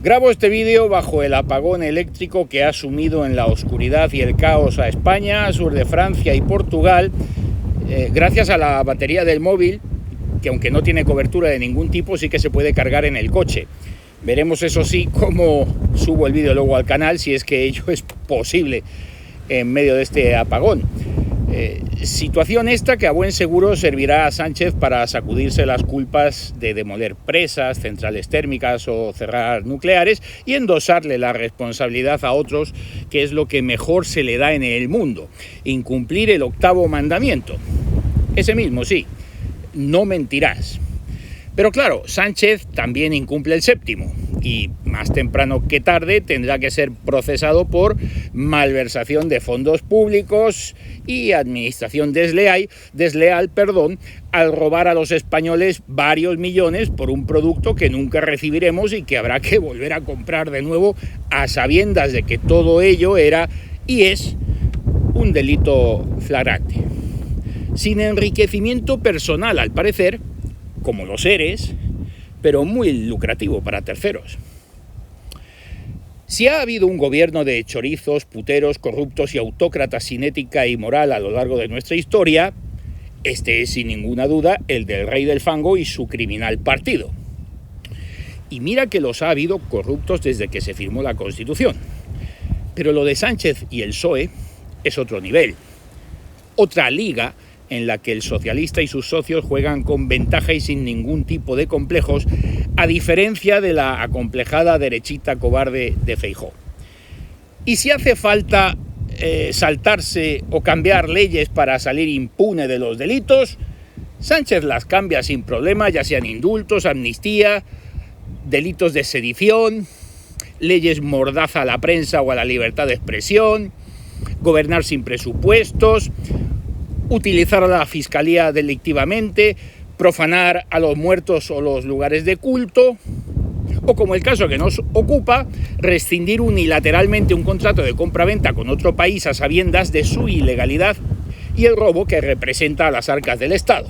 Grabo este vídeo bajo el apagón eléctrico que ha sumido en la oscuridad y el caos a España, sur de Francia y Portugal, gracias a la batería del móvil, que aunque no tiene cobertura de ningún tipo, sí que se puede cargar en el coche. Veremos, eso sí, cómo subo el vídeo luego al canal, si es que ello es posible en medio de este apagón. Situación esta que a buen seguro servirá a Sánchez para sacudirse las culpas de demoler presas, centrales térmicas o cerrar nucleares y endosarle la responsabilidad a otros, que es lo que mejor se le da en el mundo: incumplir el 8º mandamiento. Ese mismo, sí, no mentirás. Pero claro, Sánchez también incumple el 7º y más temprano que tarde tendrá que ser procesado por malversación de fondos públicos y administración desleal, al robar a los españoles varios millones por un producto que nunca recibiremos y que habrá que volver a comprar de nuevo, a sabiendas de que todo ello era y es un delito flagrante. Sin enriquecimiento personal, al parecer, como los seres, pero muy lucrativo para terceros. Si ha habido un gobierno de chorizos, puteros, corruptos y autócratas sin ética y moral a lo largo de nuestra historia, este es sin ninguna duda el del rey del fango y su criminal partido. Y mira que los ha habido corruptos desde que se firmó la Constitución. Pero lo de Sánchez y el PSOE es otro nivel, otra liga en la que el socialista y sus socios juegan con ventaja y sin ningún tipo de complejos, a diferencia de la acomplejada derechita cobarde de Feijóo. Y si hace falta saltarse o cambiar leyes para salir impune de los delitos, Sánchez las cambia sin problema, ya sean indultos, amnistía, delitos de sedición, leyes mordaza a la prensa o a la libertad de expresión, gobernar sin presupuestos, utilizar a la fiscalía delictivamente, profanar a los muertos o los lugares de culto, o, como el caso que nos ocupa, rescindir unilateralmente un contrato de compra-venta con otro país a sabiendas de su ilegalidad y el robo que representa a las arcas del Estado.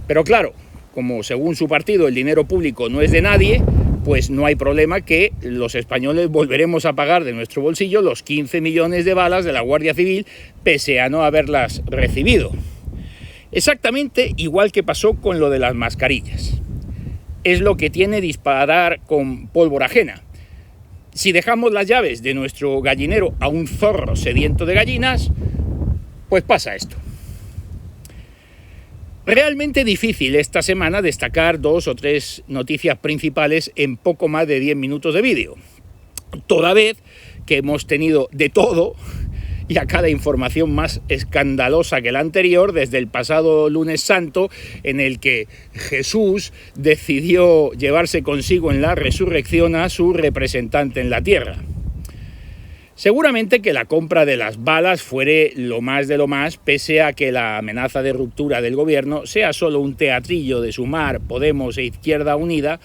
Pero claro, como según su partido el dinero público no es de nadie, pues no hay problema que los españoles volveremos a pagar de nuestro bolsillo los 15 millones de balas de la Guardia Civil, pese a no haberlas recibido. Exactamente igual que pasó con lo de las mascarillas. Es lo que tiene disparar con pólvora ajena. Si dejamos las llaves de nuestro gallinero a un zorro sediento de gallinas, pues pasa esto. Realmente difícil esta semana destacar 2 o 3 noticias principales en poco más de 10 minutos de vídeo, toda vez que hemos tenido de todo y a cada información más escandalosa que la anterior, desde el pasado lunes santo, en el que Jesús decidió llevarse consigo en la resurrección a su representante en la tierra. Seguramente que la compra de las balas fuere lo más de lo más, pese a que la amenaza de ruptura del gobierno sea solo un teatrillo de Sumar, Podemos e Izquierda Unida,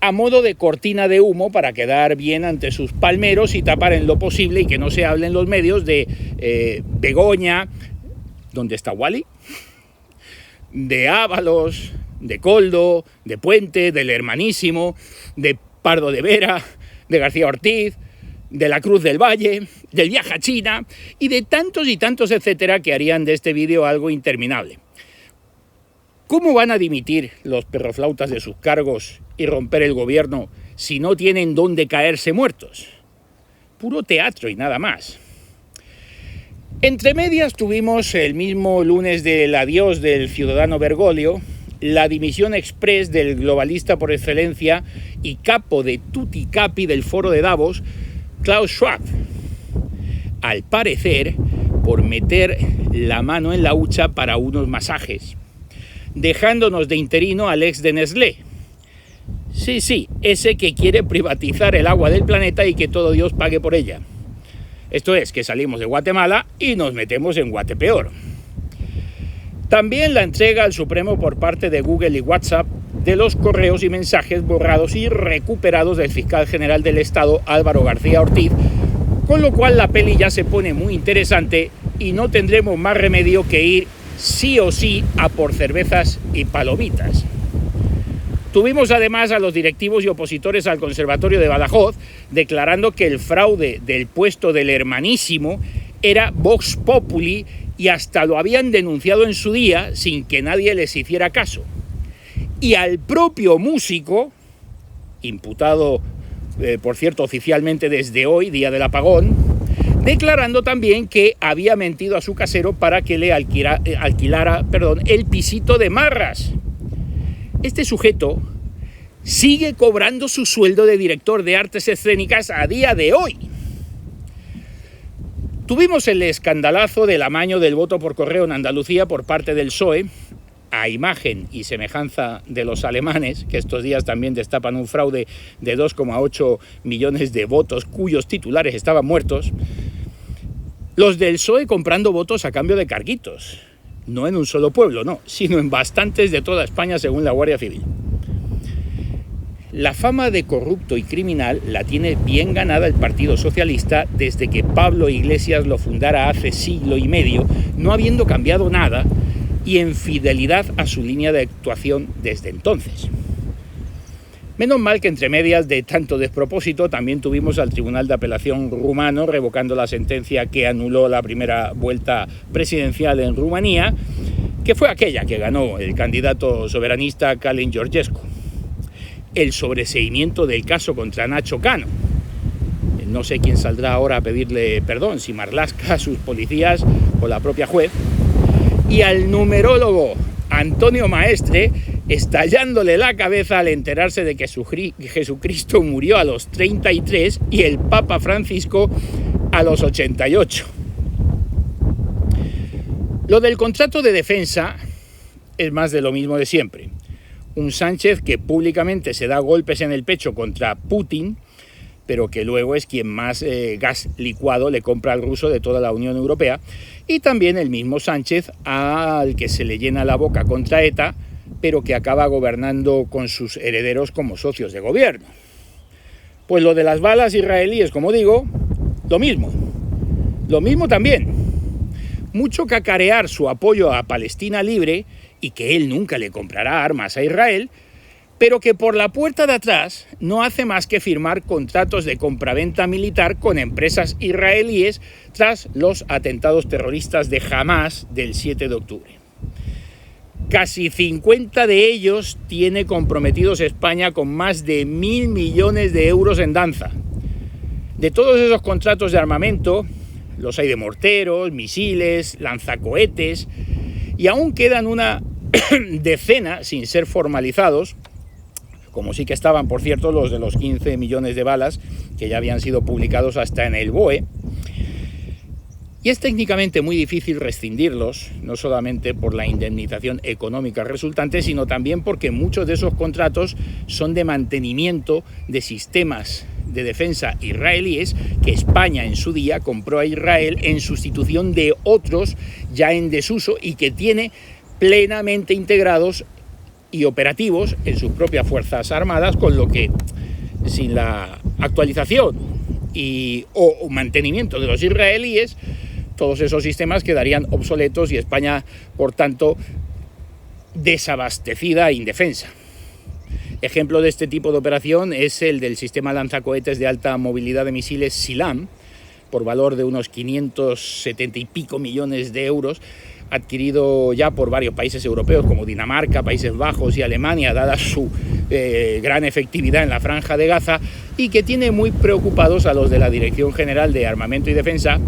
a modo de cortina de humo para quedar bien ante sus palmeros y tapar en lo posible y que no se hable en los medios de Begoña, ¿dónde está Wally?, de Ábalos, de Koldo, de Puente, del Hermanísimo, de Pardo de Vera, de García Ortiz, de la Cruz del Valle, del viaje a China y de tantos y tantos etcétera que harían de este vídeo algo interminable. ¿Cómo van a dimitir los perroflautas de sus cargos y romper el gobierno si no tienen dónde caerse muertos? Puro teatro y nada más. Entre medias tuvimos el mismo lunes del adiós del ciudadano Bergoglio, la dimisión express del globalista por excelencia y capo de tutti capi del foro de Davos, Klaus Schwab, al parecer por meter la mano en la hucha para unos masajes, dejándonos de interino al ex de Nestlé. Sí, ese que quiere privatizar el agua del planeta y que todo Dios pague por ella. Esto es, que salimos de Guatemala y nos metemos en Guatepeor. También la entrega al Supremo por parte de Google y WhatsApp de los correos y mensajes borrados y recuperados del fiscal general del Estado, Álvaro García Ortiz, con lo cual la peli ya se pone muy interesante y no tendremos más remedio que ir sí o sí a por cervezas y palomitas. Tuvimos además a los directivos y opositores al Conservatorio de Badajoz declarando que el fraude del puesto del Hermanísimo era Vox Populi y hasta lo habían denunciado en su día sin que nadie les hiciera caso. Y al propio músico, imputado, por cierto, oficialmente desde hoy, día del apagón, declarando también que había mentido a su casero para que le alquilara el pisito de Marras. Este sujeto sigue cobrando su sueldo de director de artes escénicas a día de hoy. Tuvimos el escandalazo del amaño del voto por correo en Andalucía por parte del PSOE, a imagen y semejanza de los alemanes, que estos días también destapan un fraude de 2,8 millones de votos cuyos titulares estaban muertos. Los del PSOE comprando votos a cambio de carguitos. No en un solo pueblo, no, sino en bastantes de toda España, según la Guardia Civil. La fama de corrupto y criminal la tiene bien ganada el Partido Socialista desde que Pablo Iglesias lo fundara hace siglo y medio, no habiendo cambiado nada y en fidelidad a su línea de actuación desde entonces. Menos mal que entre medias de tanto despropósito también tuvimos al Tribunal de Apelación rumano revocando la sentencia que anuló la primera vuelta presidencial en Rumanía, que fue aquella que ganó el candidato soberanista Calin Georgescu. El sobreseimiento del caso contra Nacho Cano. No sé quién saldrá ahora a pedirle perdón, si Marlaska, sus policías o la propia juez. Y al numerólogo Antonio Maestre, estallándole la cabeza al enterarse de que Jesucristo murió a los 33 y el Papa Francisco a los 88. Lo del contrato de defensa es más de lo mismo de siempre. Un Sánchez que públicamente se da golpes en el pecho contra Putin, pero que luego es quien más gas licuado le compra al ruso de toda la Unión Europea, y también el mismo Sánchez al que se le llena la boca contra ETA, pero que acaba gobernando con sus herederos como socios de gobierno. Pues lo de las balas israelíes, como digo, lo mismo también. Mucho cacarear su apoyo a Palestina libre y que él nunca le comprará armas a Israel, pero que por la puerta de atrás no hace más que firmar contratos de compraventa militar con empresas israelíes tras los atentados terroristas de Hamás del 7 de octubre. Casi 50 de ellos tiene comprometidos España con más de 1.000 millones de euros en danza. De todos esos contratos de armamento, los hay de morteros, misiles, lanzacohetes, y aún quedan una decena sin ser formalizados, como sí que estaban, por cierto, los de los 15 millones de balas que ya habían sido publicados hasta en el BOE. Y es técnicamente muy difícil rescindirlos, no solamente por la indemnización económica resultante, sino también porque muchos de esos contratos son de mantenimiento de sistemas de defensa israelíes que España en su día compró a Israel en sustitución de otros ya en desuso y que tiene plenamente integrados y operativos en sus propias Fuerzas Armadas, con lo que sin la actualización o mantenimiento de los israelíes, todos esos sistemas quedarían obsoletos y España, por tanto, desabastecida e indefensa. Ejemplo de este tipo de operación es el del sistema lanzacohetes de alta movilidad de misiles SILAM, por valor de unos 570 y pico millones de euros, adquirido ya por varios países europeos como Dinamarca, Países Bajos y Alemania, dada su gran efectividad en la Franja de Gaza, y que tiene muy preocupados a los de la Dirección General de Armamento y Defensa,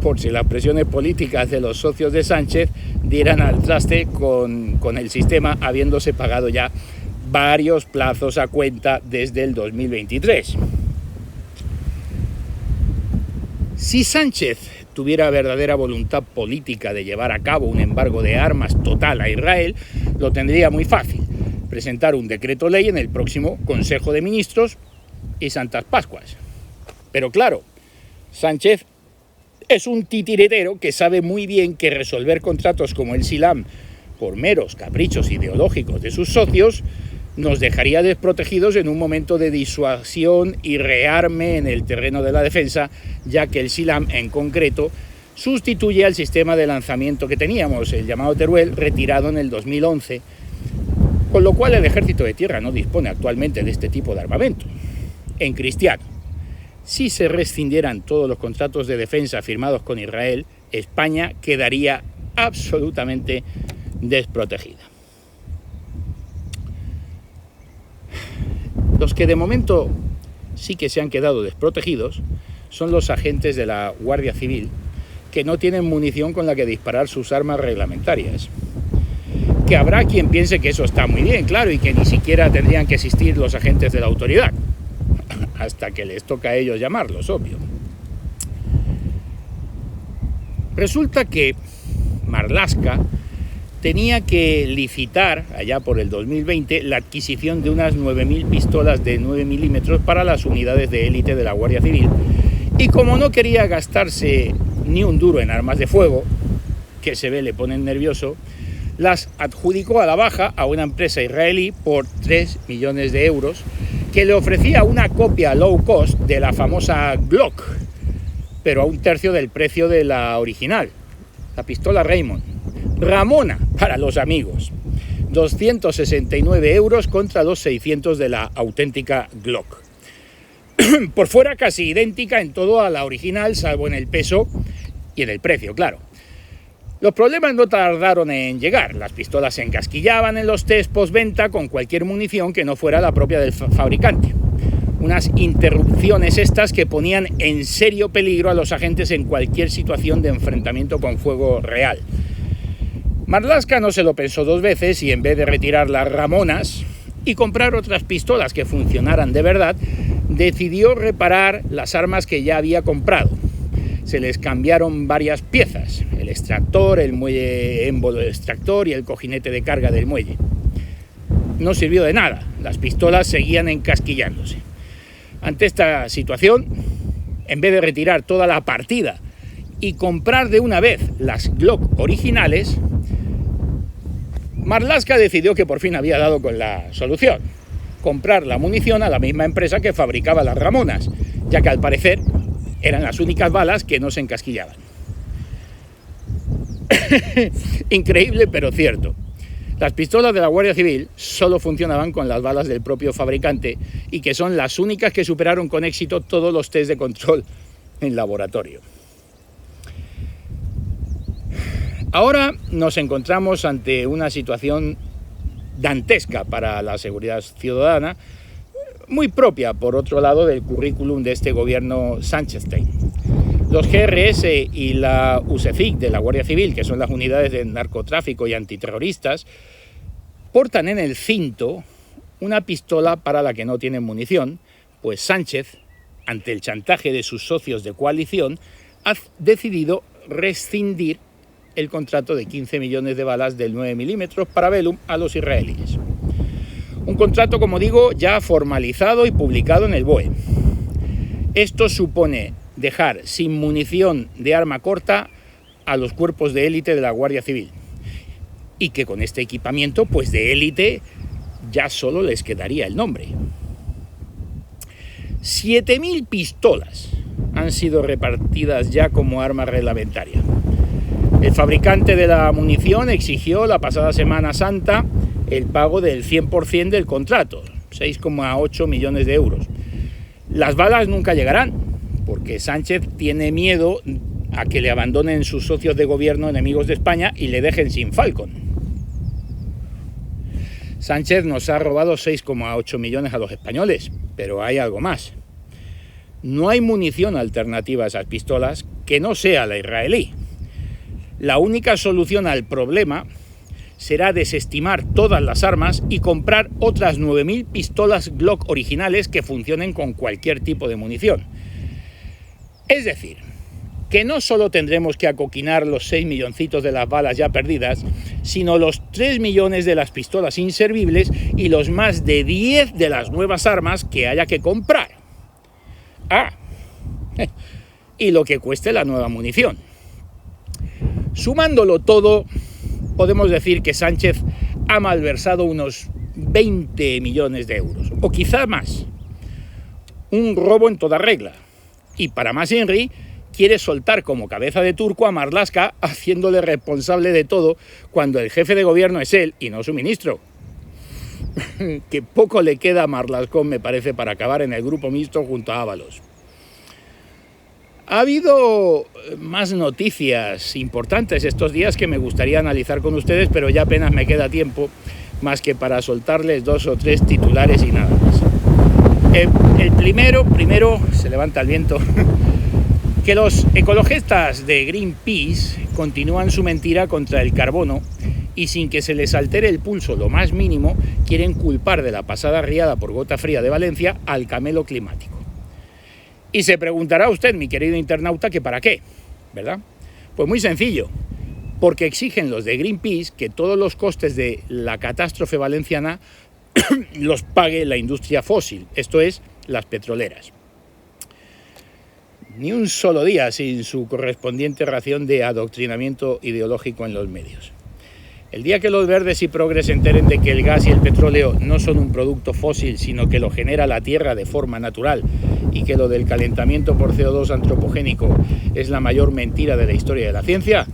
por si las presiones políticas de los socios de Sánchez dieran al traste con el sistema, habiéndose pagado ya varios plazos a cuenta desde el 2023. Si Sánchez tuviera verdadera voluntad política de llevar a cabo un embargo de armas total a Israel, lo tendría muy fácil: presentar un decreto ley en el próximo Consejo de Ministros y Santas Pascuas. Pero claro, Sánchez es un titiritero que sabe muy bien que resolver contratos como el SILAM por meros caprichos ideológicos de sus socios nos dejaría desprotegidos en un momento de disuasión y rearme en el terreno de la defensa, ya que el SILAM en concreto sustituye al sistema de lanzamiento que teníamos, el llamado Teruel, retirado en el 2011, Con lo cual el ejército de tierra no dispone actualmente de este tipo de armamento. En cristiano, si se rescindieran todos los contratos de defensa firmados con Israel, España quedaría absolutamente desprotegida. Los que de momento sí que se han quedado desprotegidos son los agentes de la Guardia Civil, que no tienen munición con la que disparar sus armas reglamentarias. Que habrá quien piense que eso está muy bien, claro, y que ni siquiera tendrían que existir los agentes de la autoridad, hasta que les toca a ellos llamarlos, obvio. Resulta que Marlaska tenía que licitar, allá por el 2020, la adquisición de unas 9.000 pistolas de 9 milímetros para las unidades de élite de la Guardia Civil, y como no quería gastarse ni un duro en armas de fuego, que se ve le ponen nervioso, las adjudicó a la baja a una empresa israelí por 3 millones de euros, que le ofrecía una copia low cost de la famosa Glock, pero a un tercio del precio de la original, la pistola Raymond. Ramona para los amigos. 269 euros contra los 600 de la auténtica Glock. Por fuera casi idéntica en todo a la original, salvo en el peso y en el precio, claro. Los problemas no tardaron en llegar. Las pistolas se encasquillaban en los test postventa con cualquier munición que no fuera la propia del fabricante. Unas interrupciones estas que ponían en serio peligro a los agentes en cualquier situación de enfrentamiento con fuego real. Marlaska no se lo pensó dos veces y en vez de retirar las Ramonas y comprar otras pistolas que funcionaran de verdad, decidió reparar las armas que ya había comprado. Se les cambiaron varias piezas, el extractor, el muelle émbolo del extractor y el cojinete de carga del muelle. No sirvió de nada, las pistolas seguían encasquillándose. Ante esta situación, en vez de retirar toda la partida y comprar de una vez las Glock originales, Marlaska decidió que por fin había dado con la solución: comprar la munición a la misma empresa que fabricaba las Ramonas, ya que al parecer eran las únicas balas que no se encasquillaban. Increíble, pero cierto. Las pistolas de la Guardia Civil solo funcionaban con las balas del propio fabricante y que son las únicas que superaron con éxito todos los test de control en laboratorio. Ahora nos encontramos ante una situación dantesca para la seguridad ciudadana, muy propia, por otro lado, del currículum de este gobierno Sánchez-Stein. Los GRS y la USECIC de la Guardia Civil, que son las unidades de narcotráfico y antiterroristas, portan en el cinto una pistola para la que no tienen munición, pues Sánchez, ante el chantaje de sus socios de coalición, ha decidido rescindir el contrato de 15 millones de balas del 9 milímetros Parabellum a los israelíes. Un contrato, como digo, ya formalizado y publicado en el BOE. Esto supone dejar sin munición de arma corta a los cuerpos de élite de la Guardia Civil. Y que con este equipamiento, pues de élite, ya solo les quedaría el nombre. 7.000 pistolas han sido repartidas ya como arma reglamentaria. El fabricante de la munición exigió la pasada Semana Santa el pago del 100% del contrato, 6,8 millones de euros. Las balas nunca llegarán, porque Sánchez tiene miedo a que le abandonen sus socios de gobierno enemigos de España y le dejen sin Falcon. Sánchez nos ha robado 6,8 millones a los españoles, pero hay algo más. No hay munición alternativa a esas pistolas que no sea la israelí. La única solución al problema será desestimar todas las armas y comprar otras 9.000 pistolas Glock originales que funcionen con cualquier tipo de munición. Es decir, que no solo tendremos que acoquinar los 6 milloncitos de las balas ya perdidas, sino los 3 millones de las pistolas inservibles y los más de 10 de las nuevas armas que haya que comprar. Y lo que cueste la nueva munición. Sumándolo todo, podemos decir que Sánchez ha malversado unos 20 millones de euros, o quizá más. Un robo en toda regla. Y para más Henry, quiere soltar como cabeza de turco a Marlaska, haciéndole responsable de todo cuando el jefe de gobierno es él y no su ministro. que poco le queda a Marlaskón, me parece, para acabar en el grupo mixto junto a Ábalos. Ha habido más noticias importantes estos días que me gustaría analizar con ustedes, pero ya apenas me queda tiempo más que para soltarles 2 o 3 titulares y nada más. El primero, se levanta el viento, que los ecologistas de Greenpeace continúan su mentira contra el carbono y sin que se les altere el pulso lo más mínimo, quieren culpar de la pasada riada por gota fría de Valencia al camelo climático. Y se preguntará usted, mi querido internauta, que para qué, ¿verdad? Pues muy sencillo, porque exigen los de Greenpeace que todos los costes de la catástrofe valenciana los pague la industria fósil, esto es, las petroleras. Ni un solo día sin su correspondiente ración de adoctrinamiento ideológico en los medios. El día que los verdes y progres se enteren de que el gas y el petróleo no son un producto fósil, sino que lo genera la Tierra de forma natural y que lo del calentamiento por CO2 antropogénico es la mayor mentira de la historia de la ciencia,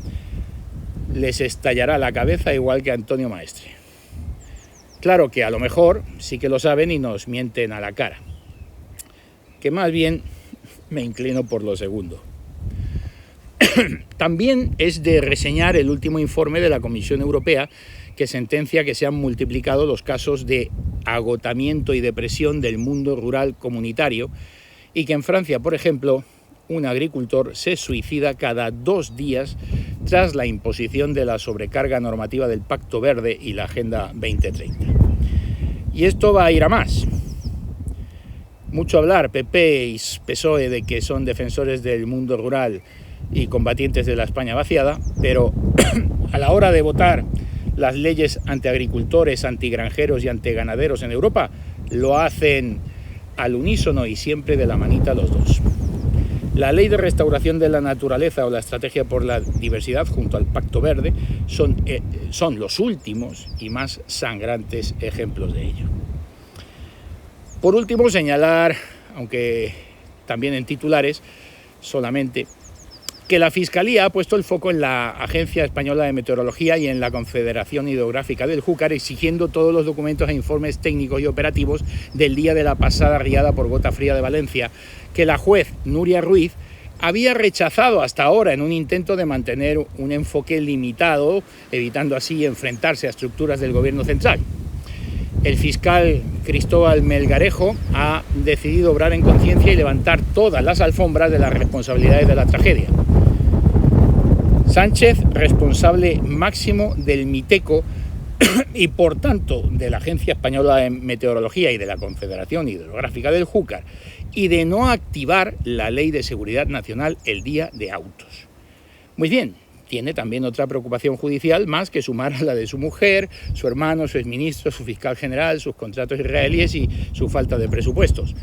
les estallará la cabeza igual que a Antonio Maestre. Claro que a lo mejor sí que lo saben y nos mienten a la cara, que más bien me inclino por lo segundo. También es de reseñar el último informe de la Comisión Europea que sentencia que se han multiplicado los casos de agotamiento y depresión del mundo rural comunitario y que en Francia, por ejemplo, un agricultor se suicida cada 2 días tras la imposición de la sobrecarga normativa del Pacto Verde y la Agenda 2030. Y esto va a ir a más. Mucho hablar PP y PSOE de que son defensores del mundo rural y combatientes de la España vaciada, pero a la hora de votar las leyes antiagricultores, antigranjeros y antiganaderos en Europa, lo hacen al unísono y siempre de la manita los dos. La ley de restauración de la naturaleza o la estrategia por la diversidad junto al Pacto Verde son los últimos y más sangrantes ejemplos de ello. Por último, señalar, aunque también en titulares solamente, que la Fiscalía ha puesto el foco en la Agencia Española de Meteorología y en la Confederación Hidrográfica del Júcar, exigiendo todos los documentos e informes técnicos y operativos del día de la pasada riada por gota fría de Valencia, que la juez Nuria Ruiz había rechazado hasta ahora en un intento de mantener un enfoque limitado, evitando así enfrentarse a estructuras del gobierno central. El fiscal Cristóbal Melgarejo ha decidido obrar en conciencia y levantar todas las alfombras de las responsabilidades de la tragedia. Sánchez, responsable máximo del Miteco y por tanto de la Agencia Española de Meteorología y de la Confederación Hidrográfica del Júcar, y de no activar la Ley de Seguridad Nacional el día de autos. Muy bien, tiene también otra preocupación judicial más que sumar a la de su mujer, su hermano, su exministro, su fiscal general, sus contratos israelíes y su falta de presupuestos.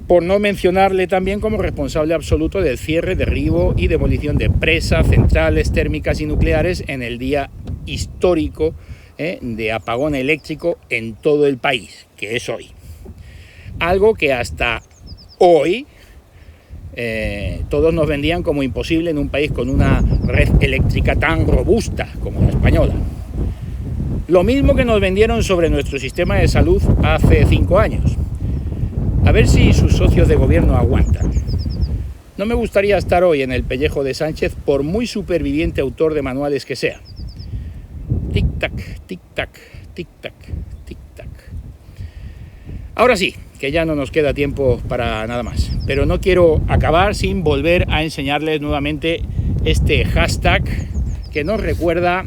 Por no mencionarle también como responsable absoluto del cierre, derribo y demolición de presas, centrales térmicas y nucleares en el día histórico de apagón eléctrico en todo el país, que es hoy. Algo que hasta hoy todos nos vendían como imposible en un país con una red eléctrica tan robusta como la española. Lo mismo que nos vendieron sobre nuestro sistema de salud hace 5 años. A ver si sus socios de gobierno aguantan. No me gustaría estar hoy en el pellejo de Sánchez, por muy superviviente autor de manuales que sea. Tic-tac, tic-tac, tic-tac, tic-tac. Ahora sí, que ya no nos queda tiempo para nada más. Pero no quiero acabar sin volver a enseñarles nuevamente este hashtag que nos recuerda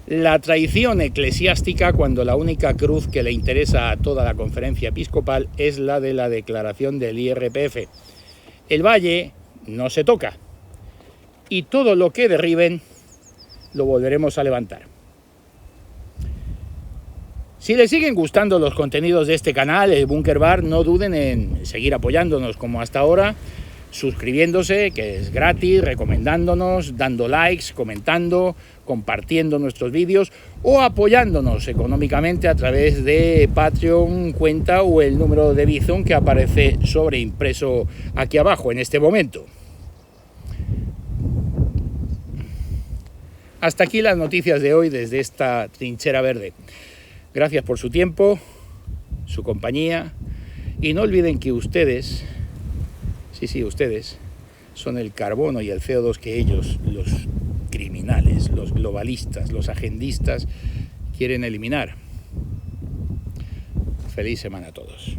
la traición eclesiástica cuando la única cruz que le interesa a toda la conferencia episcopal es la de la declaración del IRPF. El valle no se toca y todo lo que derriben lo volveremos a levantar. Si les siguen gustando los contenidos de este canal, el Búnker Bar, no duden en seguir apoyándonos como hasta ahora, suscribiéndose, que es gratis, recomendándonos, dando likes, comentando, compartiendo nuestros vídeos o apoyándonos económicamente a través de Patreon, cuenta o el número de Bizum que aparece sobreimpreso aquí abajo en este momento. Hasta aquí las noticias de hoy desde esta trinchera verde. Gracias por su tiempo, su compañía, y no olviden que ustedes, sí, ustedes, son el carbono y el CO2 que ellos, los criminales, los globalistas, los agendistas, quieren eliminar. Feliz semana a todos.